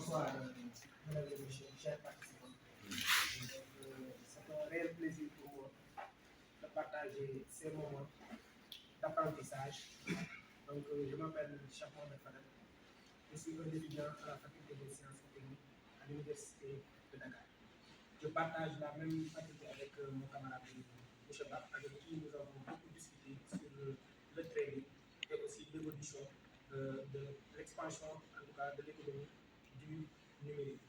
Bonsoir, mesdames et messieurs, chers participants. C'est un réel plaisir pour moi de partager ces moments d'apprentissage. Donc, je m'appelle Chapon de Fadel. Je suis un étudiant à la faculté des sciences et techniques à l'université de Dakar. Je partage la même faculté avec mon camarade M. Bap, avec qui nous avons beaucoup discuté sur le trading et aussi l'évolution de l'expansion, en tout cas de l'économie du numérique.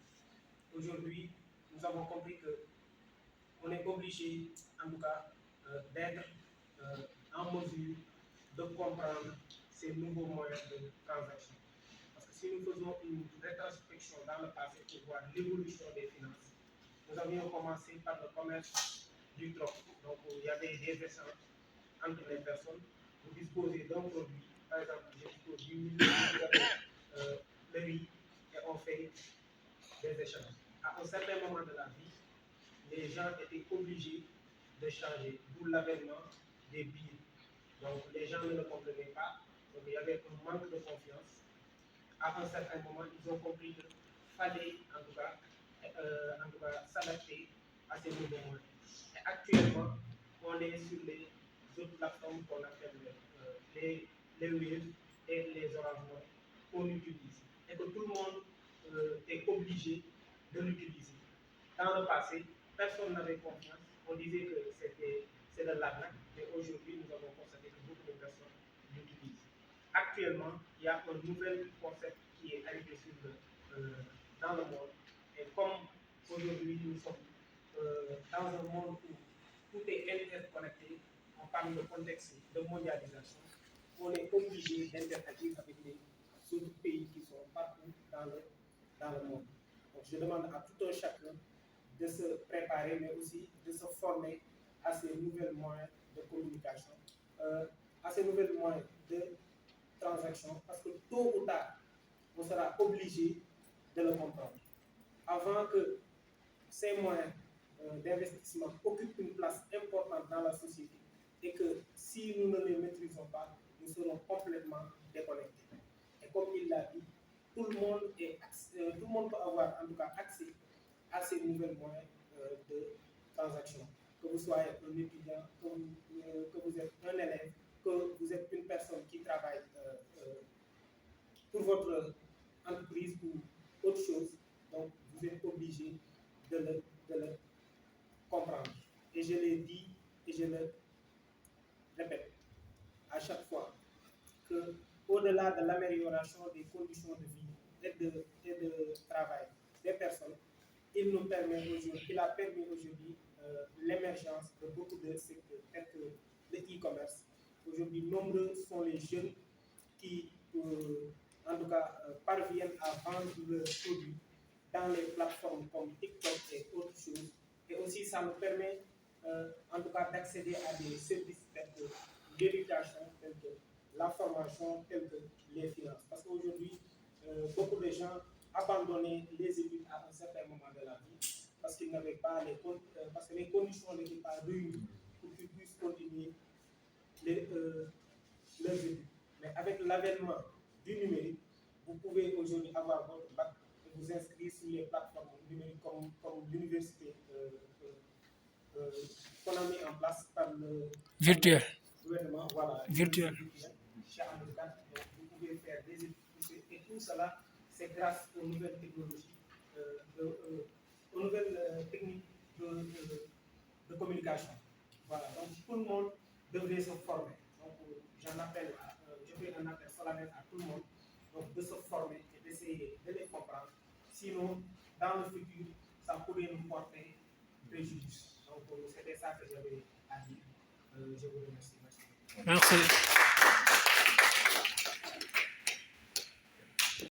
Aujourd'hui, nous avons compris qu'on est obligé, en tout cas, d'être en mesure de comprendre ces nouveaux moyens de transaction. Parce que si nous faisons une rétrospection dans le passé pour voir l'évolution des finances, nous avions commencé par le commerce du troc. Donc, il y avait des échanges entre les personnes. Vous disposez d'un produit, par exemple, je dispose du milieu, vous avez le riz, et on fait des échanges. À un certain moment de la vie, les gens étaient obligés de changer, d'où l'avènement des billets. Donc, les gens ne le comprenaient pas, donc il y avait un manque de confiance. À un certain moment, ils ont compris qu'il fallait, en tout cas, s'adapter à ces nouveaux moyens. Et actuellement, on est sur les autres plateformes qu'on appelle les Wave et les Orange Money qu'on utilise. Et que tout le monde est obligé de l'utiliser. Dans le passé, personne n'avait confiance. On disait que c'est de l'arnaque, mais aujourd'hui, nous avons constaté que beaucoup de personnes l'utilisent. Actuellement, il y a un nouvel concept qui est arrivé dans le monde. Et comme aujourd'hui, nous sommes dans un monde où tout est interconnecté, on parle de contexte de mondialisation, on est obligé d'interagir avec les autres pays qui sont partout dans le monde. Donc, je demande à tout un chacun de se préparer, mais aussi de se former à ces nouvelles moyens de communication, à ces nouvelles moyens de transaction, parce que tôt ou tard, on sera obligé de le comprendre. Avant que ces moyens d'investissement occupent une place importante dans la société et que si nous ne les maîtrisons pas, nous serons complètement déconnectés. Et comme il l'a dit, tout le monde peut avoir en tout cas accès à ces nouvelles moyens de transaction. Que vous soyez un étudiant, que vous êtes un élève, que vous êtes une personne qui travaille pour votre entreprise ou autre chose, donc vous êtes obligé de le comprendre. Et je l'ai dit et je le répète à chaque fois que au-delà de l'amélioration des conditions de vie et de travail des personnes, il a permis aujourd'hui l'émergence de beaucoup de secteurs tels que le e-commerce. Aujourd'hui, nombreux sont les jeunes qui, en tout cas, parviennent à vendre leurs produits dans les plateformes comme TikTok et autres choses. Et aussi, ça nous permet, en tout cas, d'accéder à des services tels que l'éducation, tels que la formation, tels que les finances. Parce qu'aujourd'hui, beaucoup de gens abandonnaient les études à un certain moment de la vie parce qu'ils n'avaient pas parce que les conditions n'étaient pas réunies pour qu'ils puissent continuer leurs études. Mais avec l'avènement du numérique, vous pouvez aujourd'hui avoir votre bac et vous inscrire sur les plateformes numériques comme l'université qu'on a mis en place par le gouvernement. Voilà, Virtuel. Vous pouvez faire des études et tout cela, c'est grâce aux nouvelles technologies, aux nouvelles techniques de communication. Voilà, donc tout le monde devrait se former. Donc je fais un appel solennel à tout le monde donc, de se former et d'essayer de les comprendre. Sinon, dans le futur, ça pourrait nous porter préjudice. Donc c'était ça que j'avais à dire. Je vous remercie. Merci.